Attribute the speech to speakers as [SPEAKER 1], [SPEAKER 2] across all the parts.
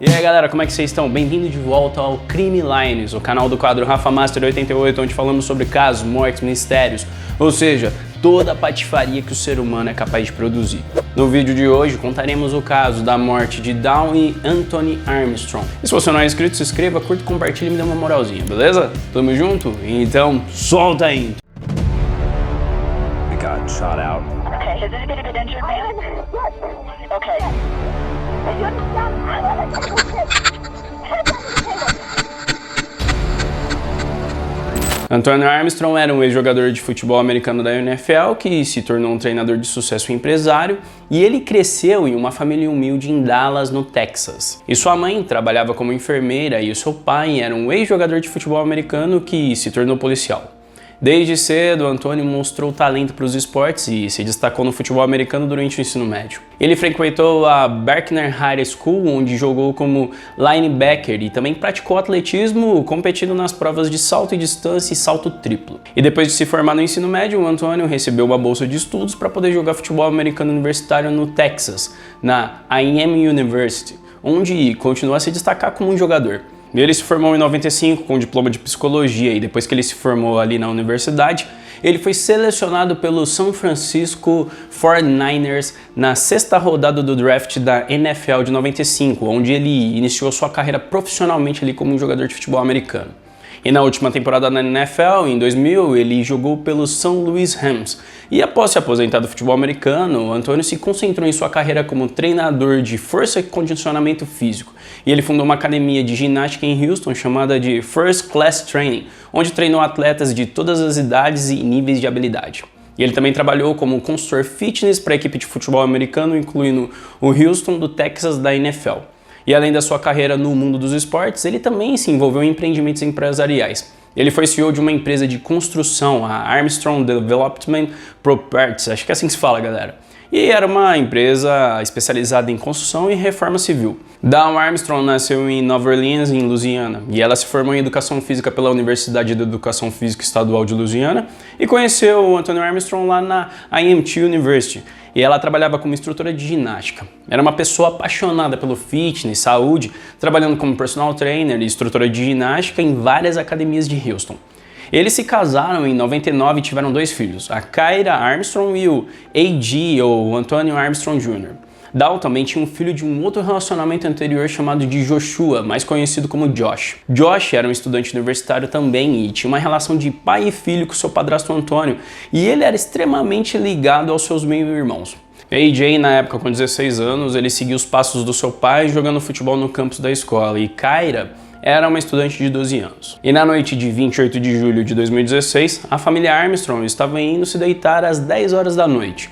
[SPEAKER 1] E aí galera, como é que vocês estão? Bem-vindo de volta ao Crime Lines, o canal do quadro Rafa Master 88, onde falamos sobre casos, mortes, mistérios, ou seja, toda a patifaria que o ser humano é capaz de produzir. No vídeo de hoje contaremos o caso da morte de Dawn e Anthony Armstrong. E se você não é inscrito, se inscreva, curta, compartilha e me dê uma moralzinha, beleza? Tamo junto? Então, solta aí!
[SPEAKER 2] We got shot out.
[SPEAKER 3] Okay, has anybody been injured, ma'am? Okay.
[SPEAKER 1] Anthony Armstrong era um ex-jogador de futebol americano da NFL que se tornou um treinador de sucesso e empresário, e ele cresceu em uma família humilde em Dallas, no Texas. E sua mãe trabalhava como enfermeira e o seu pai era um ex-jogador de futebol americano que se tornou policial. Desde cedo, Anthony mostrou talento para os esportes e se destacou no futebol americano durante o ensino médio. Ele frequentou a Berkner High School, onde jogou como linebacker e também praticou atletismo, competindo nas provas de salto e distância e salto triplo. E depois de se formar no ensino médio, o Anthony recebeu uma bolsa de estudos para poder jogar futebol americano universitário no Texas, na I.M. University, onde continuou a se destacar como um jogador. Ele se formou em 95 com diploma de psicologia e depois que ele se formou ali na universidade, ele foi selecionado pelo San Francisco 49ers na 6ª rodada do draft da NFL de 95, onde ele iniciou sua carreira profissionalmente ali como um jogador de futebol americano. E na última temporada na NFL, em 2000, ele jogou pelo São Louis Rams. E após se aposentar do futebol americano, o Anthony se concentrou em sua carreira como treinador de força e condicionamento físico. E ele fundou uma academia de ginástica em Houston chamada de First Class Training, onde treinou atletas de todas as idades e níveis de habilidade. E ele também trabalhou como consultor fitness para a equipe de futebol americano, incluindo o Houston do Texas da NFL. E além da sua carreira no mundo dos esportes, ele também se envolveu em empreendimentos empresariais. Ele foi CEO de uma empresa de construção, a Armstrong Development Properties, acho que é assim que se fala, galera. E era uma empresa especializada em construção e reforma civil. Dawn Armstrong nasceu em Nova Orleans, em Louisiana, e ela se formou em Educação Física pela Universidade de Educação Física Estadual de Louisiana e conheceu o Anthony Armstrong lá na IMT University. E ela trabalhava como instrutora de ginástica. Era uma pessoa apaixonada pelo fitness, saúde, trabalhando como personal trainer e instrutora de ginástica em várias academias de Houston. Eles se casaram em 99 e tiveram 2 filhos, a Kyra Armstrong e o A.G., ou Anthony Armstrong Jr. Dawn também tinha um filho de um outro relacionamento anterior chamado de Joshua, mais conhecido como Josh. Josh era um estudante universitário também e tinha uma relação de pai e filho com seu padrasto Antônio, e ele era extremamente ligado aos seus meio-irmãos. AJ, na época com 16 anos, ele seguiu os passos do seu pai jogando futebol no campus da escola, e Kyra era uma estudante de 12 anos. E na noite de 28 de julho de 2016, a família Armstrong estava indo se deitar às 10 horas da noite.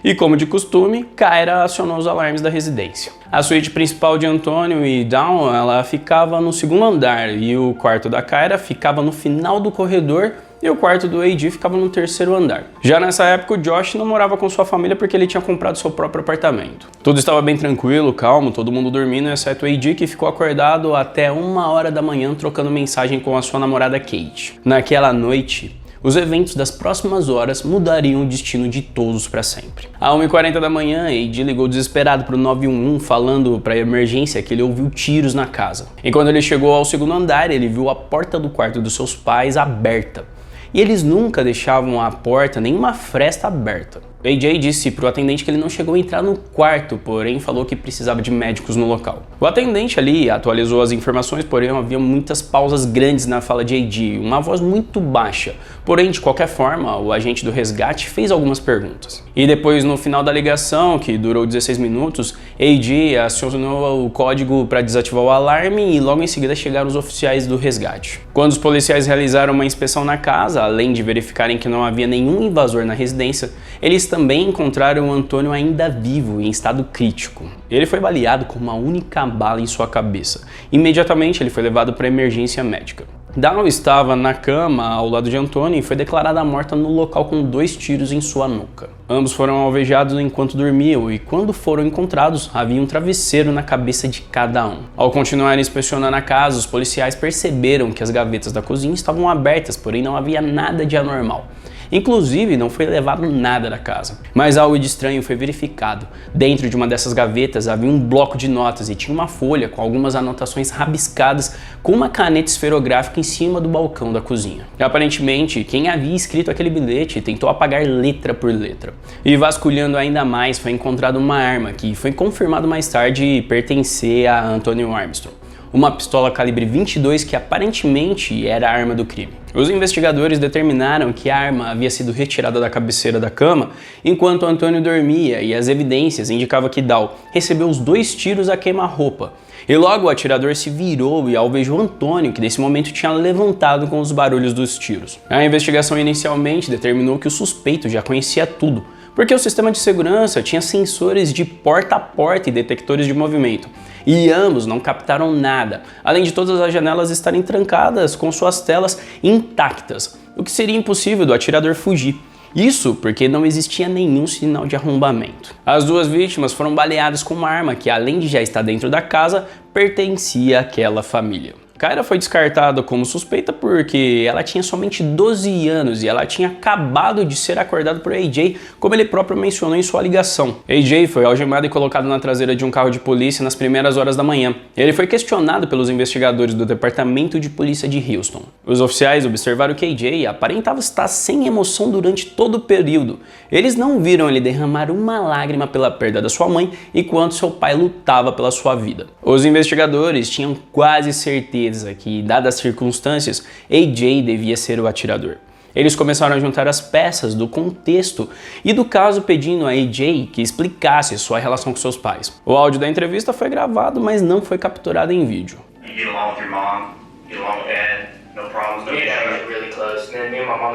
[SPEAKER 1] E como de costume, Kyra acionou os alarmes da residência. A suíte principal de Anthony e Dawn, ela ficava no 2º andar e o quarto da Kyra ficava no final do corredor e o quarto do AJ ficava no 3º andar. Já nessa época, o Josh não morava com sua família porque ele tinha comprado seu próprio apartamento. Tudo estava bem tranquilo, calmo, todo mundo dormindo, exceto o AJ, que ficou acordado até 1 hora da manhã trocando mensagem com a sua namorada Kate. Naquela noite, os eventos das próximas horas mudariam o destino de todos para sempre. À 1h40 da manhã, AJ ligou desesperado para o 911 falando para a emergência que ele ouviu tiros na casa. E quando ele chegou ao 2º andar, ele viu a porta do quarto dos seus pais aberta. E eles nunca deixavam a porta nem uma fresta aberta. AJ disse para o atendente que ele não chegou a entrar no quarto, porém falou que precisava de médicos no local. O atendente ali atualizou as informações, porém havia muitas pausas grandes na fala de AJ, uma voz muito baixa. Porém, de qualquer forma, o agente do resgate fez algumas perguntas. E depois, no final da ligação, que durou 16 minutos, AJ acionou o código para desativar o alarme e logo em seguida chegaram os oficiais do resgate. Quando os policiais realizaram uma inspeção na casa, além de verificarem que não havia nenhum invasor na residência, eles também encontraram o Antônio ainda vivo, em estado crítico. Ele foi baleado com uma única bala em sua cabeça. Imediatamente ele foi levado para a emergência médica. Dawn estava na cama ao lado de Antônio e foi declarada morta no local com 2 tiros em sua nuca. Ambos foram alvejados enquanto dormiam e quando foram encontrados, havia um travesseiro na cabeça de cada um. Ao continuar inspecionando a casa, os policiais perceberam que as gavetas da cozinha estavam abertas, porém não havia nada de anormal. Inclusive, não foi levado nada da casa. Mas algo de estranho foi verificado. Dentro de uma dessas gavetas havia um bloco de notas e tinha uma folha com algumas anotações rabiscadas com uma caneta esferográfica em cima do balcão da cozinha. E, aparentemente, quem havia escrito aquele bilhete tentou apagar letra por letra. E vasculhando ainda mais, foi encontrada uma arma que foi confirmado mais tarde pertencer a Anthony Armstrong. Uma pistola calibre 22 que aparentemente era a arma do crime. Os investigadores determinaram que a arma havia sido retirada da cabeceira da cama enquanto Antônio dormia e as evidências indicavam que Dow recebeu os 2 tiros a queima-roupa. E logo o atirador se virou e alvejou Antônio, que nesse momento tinha levantado com os barulhos dos tiros. A investigação inicialmente determinou que o suspeito já conhecia tudo, porque o sistema de segurança tinha sensores de porta a porta e detectores de movimento. E ambos não captaram nada, além de todas as janelas estarem trancadas com suas telas intactas, o que seria impossível do atirador fugir. Isso porque não existia nenhum sinal de arrombamento. As 2 vítimas foram baleadas com uma arma que, além de já estar dentro da casa, pertencia àquela família. Kyra foi descartada como suspeita porque ela tinha somente 12 anos e ela tinha acabado de ser acordada por AJ, como ele próprio mencionou em sua ligação. AJ foi algemado e colocado na traseira de um carro de polícia nas primeiras horas da manhã. Ele foi questionado pelos investigadores do Departamento de Polícia de Houston. Os oficiais observaram que AJ aparentava estar sem emoção durante todo o período. Eles não viram ele derramar uma lágrima pela perda da sua mãe enquanto seu pai lutava pela sua vida. Os investigadores tinham quase certeza que, dadas as circunstâncias, AJ devia ser o atirador. Eles começaram a juntar as peças do contexto e do caso pedindo a AJ que explicasse sua relação com seus pais. O áudio da entrevista foi gravado, mas não foi capturado em vídeo.
[SPEAKER 4] You get along with your mom, get along with dad, no problems, no issues.
[SPEAKER 5] Yeah, like really close. And then me and my mom,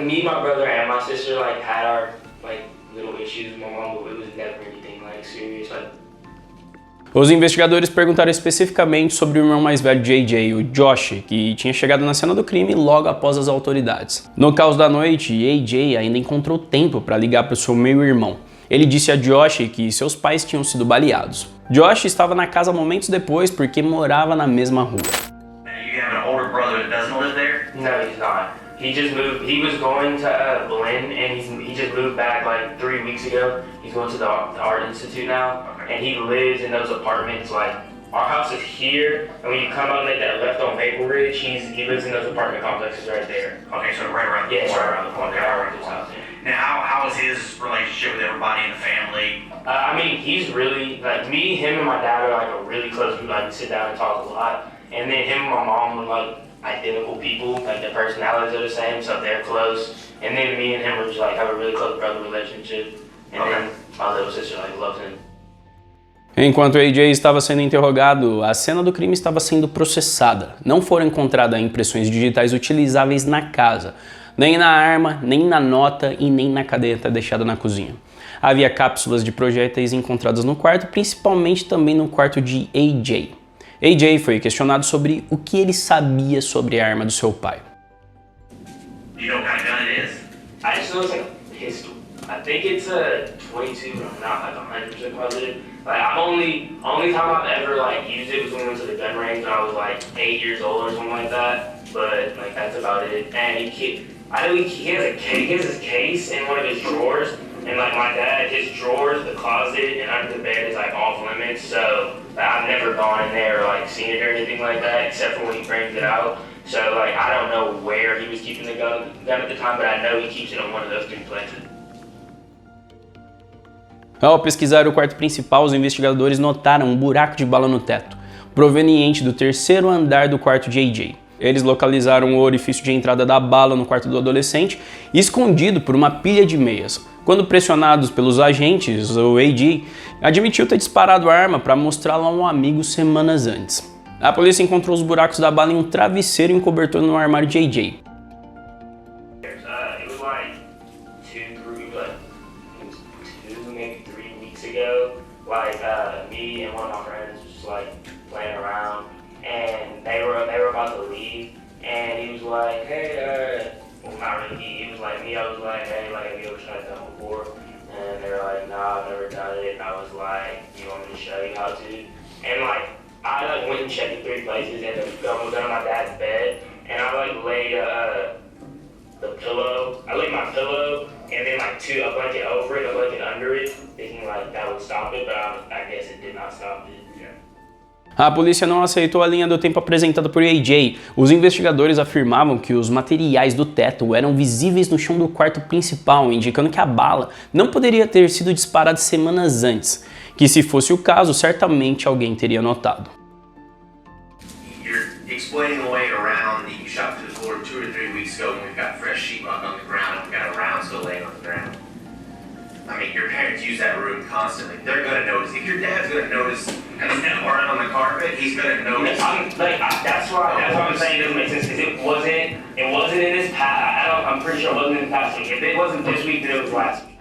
[SPEAKER 5] me, my brother and my sister, like had our like little issues with my mom, but it was never anything like serious.
[SPEAKER 1] Os investigadores perguntaram especificamente sobre o irmão mais velho de AJ, o Josh, que tinha chegado na cena do crime logo após as autoridades. No caos da noite, AJ ainda encontrou tempo para ligar para o seu meio-irmão. Ele disse a Josh que seus pais tinham sido baleados. Josh estava na casa momentos depois porque morava na mesma rua.
[SPEAKER 4] You have an older brother that doesn't live there?
[SPEAKER 5] No, he's not. He just moved. He was going to Berlin, and he just moved back like 3 weeks ago. He's going to the Art Institute now, and he lives in those apartments. Like our house is here, and when you come out and make that left on Maple Ridge, he lives in those apartment complexes right there.
[SPEAKER 4] Okay, so right around the
[SPEAKER 5] Yeah, it's
[SPEAKER 4] corner.
[SPEAKER 5] right around the corner.
[SPEAKER 4] Okay,
[SPEAKER 5] Right
[SPEAKER 4] right
[SPEAKER 5] around his house.
[SPEAKER 4] Now, how is his relationship with everybody in the family?
[SPEAKER 5] He's really like me. Him and my dad are like a really close group. Like we sit down and talk a lot, and then him and my mom are like identical people, like their personalities are the same, so they're close. And then me and him are just like have a really close brother relationship. And then my little sister like loves him.
[SPEAKER 1] Enquanto AJ estava sendo interrogado, a cena do crime estava sendo processada. Não foram encontradas impressões digitais utilizáveis na casa, nem na arma, nem na nota e nem na caderneta deixada na cozinha. Havia cápsulas de projéteis encontradas no quarto, principalmente também no quarto de AJ. AJ foi questionado sobre o que ele sabia sobre a arma do seu pai.
[SPEAKER 4] Do you know what kind of gun it is?
[SPEAKER 5] I just know it's like a pistol. I think it's a 22, but I'm not like 100% positive. Like only time I've ever like used it was when we went to the gun range when I was like 8 years old or something like that. But like that's about it. And I know he has his case in one of his drawers. And like my dad, his drawers, the closet, and under the bed is like off limits. So I've never gone in there or like seen it or anything like that, except for when he brings it out. So like I don't know where he was keeping the gun at the time, but I know he keeps it on one of those 3 places.
[SPEAKER 1] Ao pesquisar o quarto principal, os investigadores notaram um buraco de bala no teto, proveniente do 3º andar do quarto de AJ. Eles localizaram o orifício de entrada da bala no quarto do adolescente, escondido por uma pilha de meias. Quando pressionados pelos agentes, o AJ admitiu ter disparado a arma para mostrá-la a um amigo semanas antes. A polícia encontrou os buracos da bala em um travesseiro e um cobertor no armário de AJ.
[SPEAKER 5] It was like 2, maybe 3 weeks ago. Like me and one of my friends was just like playing around, and they were about to leave, and he was like, hey, well not really he was like me, I was like, hey, like have you ever tried that before? And they were like, nah, I've never done it. And I was like, you want me to show you how to? And like I like went and checked in 3 places, and the gun was on my dad's bed, and I like laid the pillow. I laid my pillow and then like a blanket over it, a blanket under it, thinking like that would stop it, but I guess it did not stop it.
[SPEAKER 1] A polícia não aceitou a linha do tempo apresentada por AJ. Os investigadores afirmavam que os materiais do teto eram visíveis no chão do quarto principal, indicando que a bala não poderia ter sido disparada semanas antes, que se fosse o caso, certamente alguém teria notado.
[SPEAKER 4] You're explaining the way around that you shot through the floor 2 or 3 weeks ago when we've got fresh sheetrock on the ground and we've got a round still laying on the ground. I mean, your parents use that room constantly. They're gonna notice. If your dad's gonna notice an mark on the carpet, he's gonna notice.
[SPEAKER 5] That's why I'm saying it doesn't make sense, because it wasn't in this past. I'm pretty sure it wasn't in the past week. If it wasn't this week, then it was last week.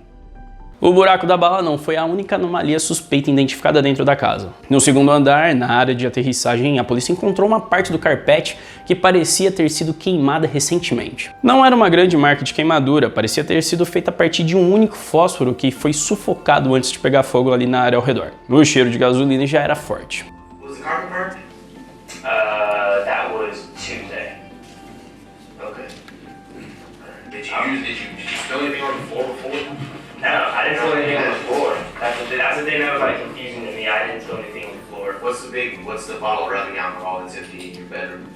[SPEAKER 1] O buraco da bala não foi a única anomalia suspeita identificada dentro da casa. No segundo andar, na área de aterrissagem, a polícia encontrou uma parte do carpete que parecia ter sido queimada recentemente. Não era uma grande marca de queimadura, parecia ter sido feita a partir de um único fósforo que foi sufocado antes de pegar fogo ali na área ao redor. O cheiro de gasolina já era forte.
[SPEAKER 4] Was the carpet burnt?
[SPEAKER 5] That was Tuesday.
[SPEAKER 4] Okay. Did you spill anything on the floor before?
[SPEAKER 5] No, I didn't spill anything on the floor. That's the thing that was like confusing to me. I didn't spill anything on the floor.
[SPEAKER 4] What's the bottle of rubbing alcohol that's empty in your bedroom?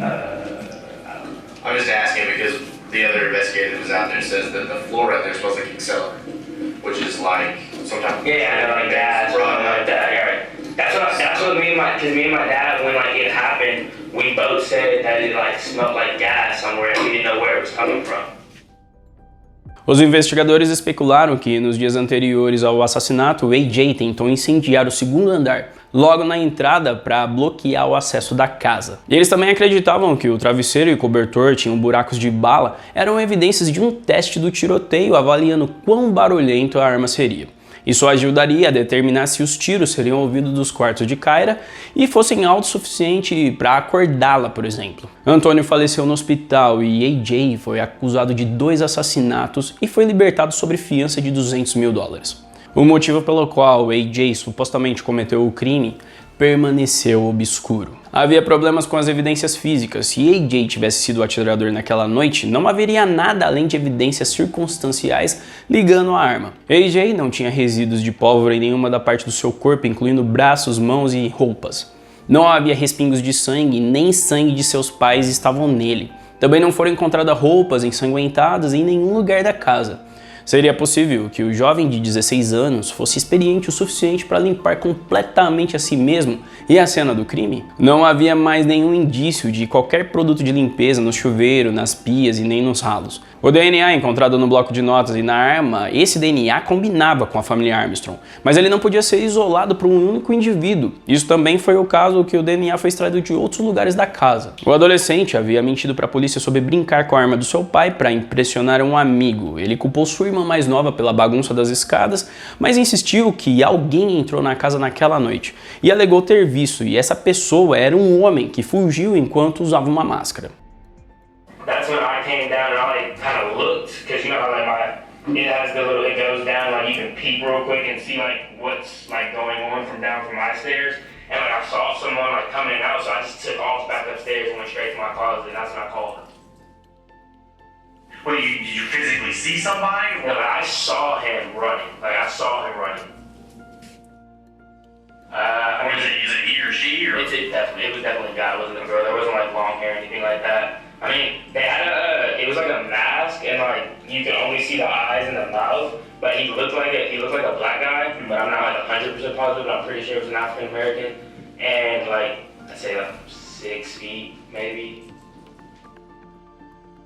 [SPEAKER 4] I'm just asking because the other investigator that was out there says that the floor out there smells like Excel, which is like some type of
[SPEAKER 5] like gas, something like that. Yeah, right. That's what me and my dad, when like it happened, we both said that it like smelled like gas somewhere and we didn't know where it was coming from.
[SPEAKER 1] Os investigadores especularam que, nos dias anteriores ao assassinato, AJ tentou incendiar o segundo andar, logo na entrada para bloquear o acesso da casa. E eles também acreditavam que o travesseiro e o cobertor tinham buracos de bala, eram evidências de um teste do tiroteio avaliando quão barulhento a arma seria. Isso ajudaria a determinar se os tiros seriam ouvidos dos quartos de Kyra e fossem altos o suficiente para acordá-la, por exemplo. Antônio faleceu no hospital e AJ foi acusado de 2 assassinatos e foi libertado sob fiança de $200 mil. O motivo pelo qual AJ supostamente cometeu o crime permaneceu obscuro. Havia problemas com as evidências físicas. Se AJ tivesse sido o atirador naquela noite, não haveria nada além de evidências circunstanciais ligando a arma. AJ não tinha resíduos de pólvora em nenhuma da parte do seu corpo, incluindo braços, mãos e roupas. Não havia respingos de sangue, nem sangue de seus pais estavam nele. Também não foram encontradas roupas ensanguentadas em nenhum lugar da casa. Seria possível que o jovem de 16 anos fosse experiente o suficiente para limpar completamente a si mesmo e a cena do crime? Não havia mais nenhum indício de qualquer produto de limpeza no chuveiro, nas pias e nem nos ralos. O DNA encontrado no bloco de notas e na arma, esse DNA combinava com a família Armstrong, mas ele não podia ser isolado por um único indivíduo. Isso também foi o caso que o DNA foi extraído de outros lugares da casa. O adolescente havia mentido para a polícia sobre brincar com a arma do seu pai para impressionar um amigo. Ele culpou sua irmã mais nova pela bagunça das escadas, mas insistiu que alguém entrou na casa naquela noite e alegou ter visto, e essa pessoa era um homem que fugiu enquanto usava uma máscara.
[SPEAKER 5] That's when I came down and I like kind of looked, because you know how like it goes down, like you can peek real quick and see like what's like going on from my stairs, and like I saw someone like coming out, so I just took off back upstairs and went straight to my closet, and that's when I called him.
[SPEAKER 4] Wait, did you physically see somebody?
[SPEAKER 5] No, I saw him running.
[SPEAKER 4] Is it he or she? Or?
[SPEAKER 5] It was definitely a guy. It wasn't a girl. There wasn't like long hair or anything like that. I mean, they had it was like a mask, and like you could only see the eyes and the mouth. But he looked like a black guy. But I'm not like 100% positive. But I'm pretty sure it was an African American, and like I'd say like 6 feet maybe.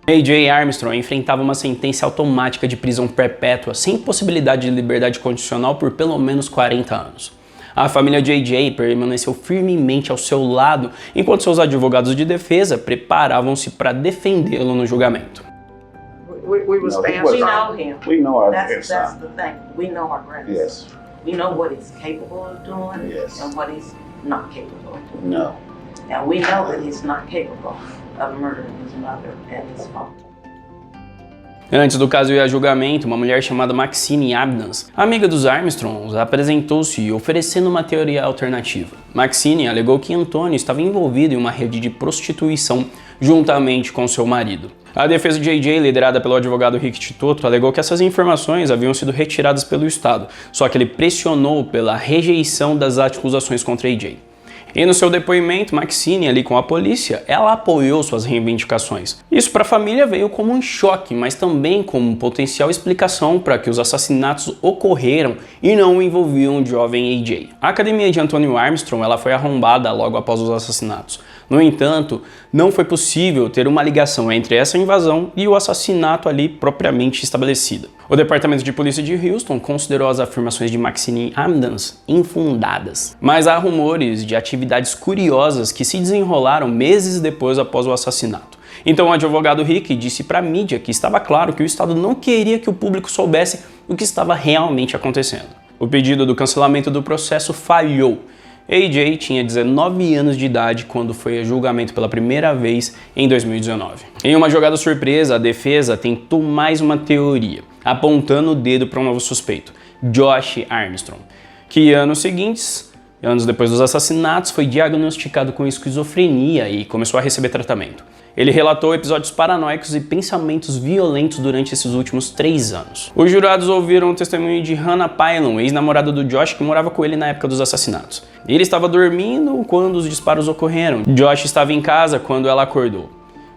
[SPEAKER 1] AJ Armstrong enfrentava uma sentença automática de prisão perpétua sem possibilidade de liberdade condicional por pelo menos 40 anos. A família de AJ permaneceu firmemente ao seu lado, enquanto seus advogados de defesa preparavam-se para defendê-lo no julgamento.
[SPEAKER 6] We know him.
[SPEAKER 7] We know our
[SPEAKER 6] That's
[SPEAKER 7] grandson.
[SPEAKER 6] the thing. We know our grandson.
[SPEAKER 7] Yes.
[SPEAKER 6] We know what he's capable of doing
[SPEAKER 7] Yes.
[SPEAKER 6] and what he's not capable of doing.
[SPEAKER 7] No.
[SPEAKER 6] And we know that he's not capable of murdering his mother and his father.
[SPEAKER 1] Antes do caso ir a julgamento, uma mulher chamada Maxine Abdance, amiga dos Armstrongs, apresentou-se oferecendo uma teoria alternativa. Maxine alegou que Antônio estava envolvido em uma rede de prostituição juntamente com seu marido. A defesa de AJ, liderada pelo advogado Rick Titoto, alegou que essas informações haviam sido retiradas pelo Estado, só que ele pressionou pela rejeição das acusações contra AJ. E no seu depoimento, Maxine, ali com a polícia, ela apoiou suas reivindicações. Isso para a família veio como um choque, mas também como potencial explicação para que os assassinatos ocorreram e não envolviam o jovem AJ. A academia de Antônio Armstrong ela foi arrombada logo após os assassinatos. No entanto, não foi possível ter uma ligação entre essa invasão e o assassinato ali propriamente estabelecida. O Departamento de Polícia de Houston considerou as afirmações de Maxine Abdance infundadas, mas há rumores de atividades curiosas que se desenrolaram meses depois após o assassinato. Então o advogado Rick disse para a mídia que estava claro que o Estado não queria que o público soubesse o que estava realmente acontecendo. O pedido do cancelamento do processo falhou. AJ tinha 19 anos de idade quando foi a julgamento pela primeira vez em 2019. Em uma jogada surpresa, a defesa tentou mais uma teoria, apontando o dedo para um novo suspeito, Josh Armstrong, que anos depois dos assassinatos, foi diagnosticado com esquizofrenia e começou a receber tratamento. Ele relatou episódios paranoicos e pensamentos violentos durante esses últimos 3 anos. Os jurados ouviram o testemunho de Hannah Pylon, ex-namorada do Josh, que morava com ele na época dos assassinatos. Ele estava dormindo quando os disparos ocorreram. Josh estava em casa quando ela acordou.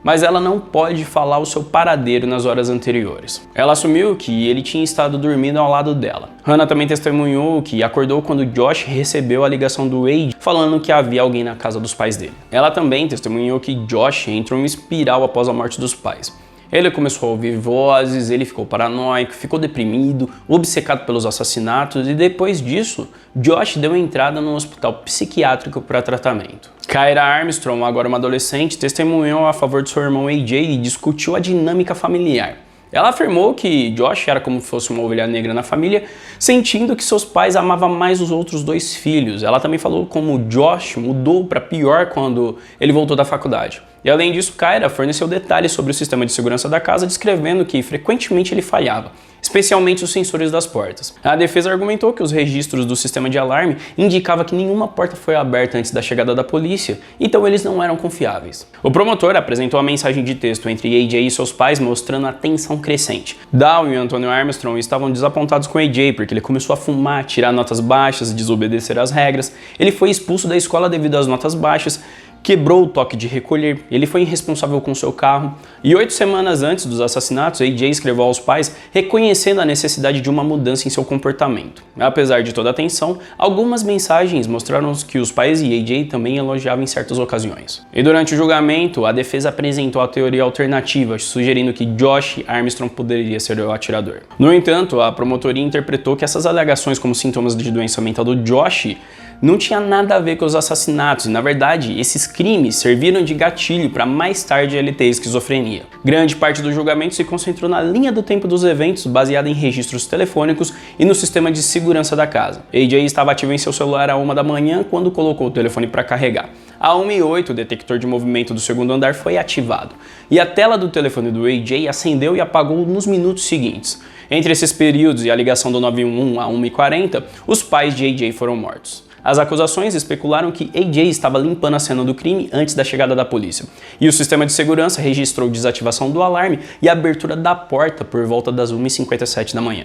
[SPEAKER 1] Mas ela não pode falar o seu paradeiro nas horas anteriores. Ela assumiu que ele tinha estado dormindo ao lado dela. Hannah também testemunhou que acordou quando Josh recebeu a ligação do Wade falando que havia alguém na casa dos pais dele. Ela também testemunhou que Josh entrou em espiral após a morte dos pais. Ele começou a ouvir vozes, ele ficou paranoico, ficou deprimido, obcecado pelos assassinatos e depois disso, Josh deu entrada no hospital psiquiátrico para tratamento. Kyra Armstrong, agora uma adolescente, testemunhou a favor de seu irmão AJ e discutiu a dinâmica familiar. Ela afirmou que Josh era como se fosse uma ovelha negra na família, sentindo que seus pais amavam mais os outros 2 filhos. Ela também falou como Josh mudou para pior quando ele voltou da faculdade. E além disso, Kyra forneceu detalhes sobre o sistema de segurança da casa, descrevendo que frequentemente ele falhava, especialmente os sensores das portas. A defesa argumentou que os registros do sistema de alarme indicavam que nenhuma porta foi aberta antes da chegada da polícia, então eles não eram confiáveis. O promotor apresentou a mensagem de texto entre AJ e seus pais, mostrando a tensão crescente. Dow e Antônio Armstrong estavam desapontados com AJ porque ele começou a fumar, tirar notas baixas, desobedecer às regras. Ele foi expulso da escola devido às notas baixas, quebrou o toque de recolher, ele foi irresponsável com seu carro e 8 semanas antes dos assassinatos, AJ escreveu aos pais reconhecendo a necessidade de uma mudança em seu comportamento. Apesar de toda a tensão, algumas mensagens mostraram que os pais e AJ também elogiavam em certas ocasiões. E durante o julgamento, a defesa apresentou a teoria alternativa, sugerindo que Josh Armstrong poderia ser o atirador. No entanto, a promotoria interpretou que essas alegações como sintomas de doença mental do Josh não tinha nada a ver com os assassinatos e, na verdade, esses crimes serviram de gatilho para mais tarde ele ter esquizofrenia. Grande parte do julgamento se concentrou na linha do tempo dos eventos, baseada em registros telefônicos e no sistema de segurança da casa. AJ estava ativo em seu celular à 1 da manhã quando colocou o telefone para carregar. À 1h08, o detector de movimento do segundo andar foi ativado e a tela do telefone do AJ acendeu e apagou nos minutos seguintes. Entre esses períodos e a ligação do 911 a 1h40, os pais de AJ foram mortos. As acusações especularam que AJ estava limpando a cena do crime antes da chegada da polícia, e o sistema de segurança registrou desativação do alarme e a abertura da porta por volta das 1h57 da manhã.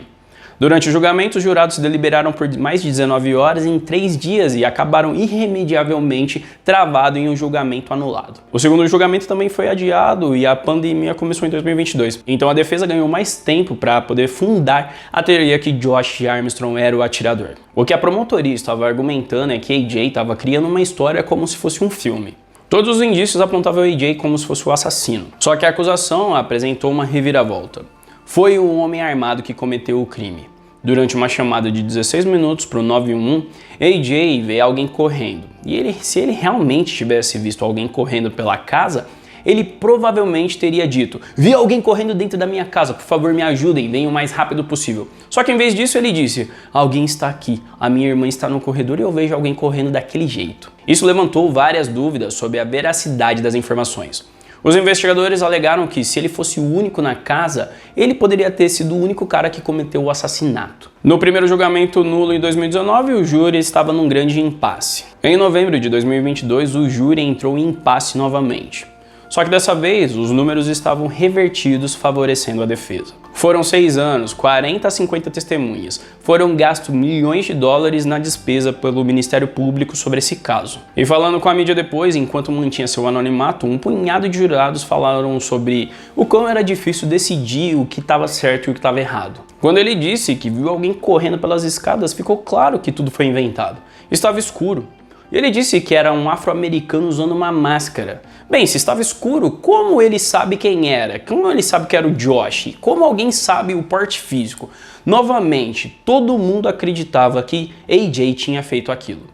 [SPEAKER 1] Durante o julgamento, os jurados deliberaram por mais de 19 horas em 3 dias e acabaram irremediavelmente travado em um julgamento anulado. O segundo julgamento também foi adiado e a pandemia começou em 2022. Então a defesa ganhou mais tempo para poder fundar a teoria que Josh Armstrong era o atirador. O que a promotoria estava argumentando é que AJ estava criando uma história como se fosse um filme. Todos os indícios apontavam AJ como se fosse o assassino. Só que a acusação apresentou uma reviravolta. Foi um homem armado que cometeu o crime. Durante uma chamada de 16 minutos para o 911, AJ vê alguém correndo. E se ele realmente tivesse visto alguém correndo pela casa, ele provavelmente teria dito: vi alguém correndo dentro da minha casa, por favor me ajudem, venham o mais rápido possível. Só que em vez disso ele disse: alguém está aqui, a minha irmã está no corredor e eu vejo alguém correndo daquele jeito. Isso levantou várias dúvidas sobre a veracidade das informações. Os investigadores alegaram que, se ele fosse o único na casa, ele poderia ter sido o único cara que cometeu o assassinato. No primeiro julgamento nulo em 2019, o júri estava num grande impasse. Em novembro de 2022, o júri entrou em impasse novamente. Só que dessa vez, os números estavam revertidos, favorecendo a defesa. Foram 6 anos, 40 a 50 testemunhas. Foram gastos milhões de dólares na despesa pelo Ministério Público sobre esse caso. E falando com a mídia depois, enquanto mantinha seu anonimato, um punhado de jurados falaram sobre o quão era difícil decidir o que estava certo e o que estava errado. Quando ele disse que viu alguém correndo pelas escadas, ficou claro que tudo foi inventado. Estava escuro. E ele disse que era um afro-americano usando uma máscara. Bem, se estava escuro, como ele sabe quem era? Como ele sabe que era o Josh? Como alguém sabe o porte físico? Novamente, todo mundo acreditava que AJ tinha feito aquilo.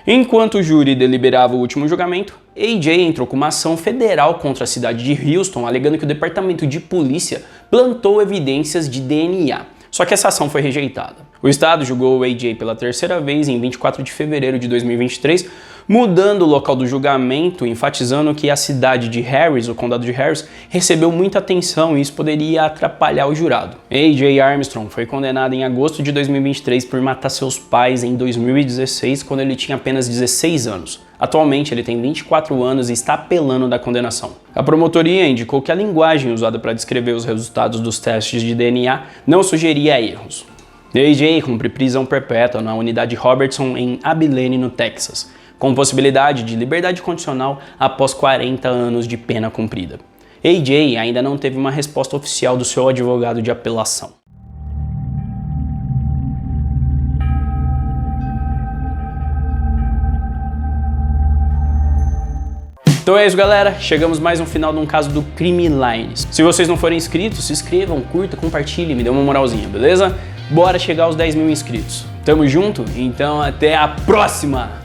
[SPEAKER 1] Enquanto o júri deliberava o último julgamento, AJ entrou com uma ação federal contra a cidade de Houston, alegando que o departamento de polícia plantou evidências de DNA. Só que essa ação foi rejeitada. O estado julgou o AJ pela terceira vez em 24 de fevereiro de 2023, mudando o local do julgamento, enfatizando que a cidade de Harris, o condado de Harris, recebeu muita atenção e isso poderia atrapalhar o jurado. AJ Armstrong foi condenado em agosto de 2023 por matar seus pais em 2016, quando ele tinha apenas 16 anos. Atualmente ele tem 24 anos e está apelando da condenação. A promotoria indicou que a linguagem usada para descrever os resultados dos testes de DNA não sugeria erros. AJ cumpre prisão perpétua na unidade Robertson em Abilene, no Texas, com possibilidade de liberdade condicional após 40 anos de pena cumprida. AJ ainda não teve uma resposta oficial do seu advogado de apelação. Então é isso, galera, chegamos mais um final de um caso do Crime Lines. Se vocês não forem inscritos, se inscrevam, curta, compartilhem, me dê uma moralzinha, beleza? Bora chegar aos 10 mil inscritos. Tamo junto? Então até a próxima!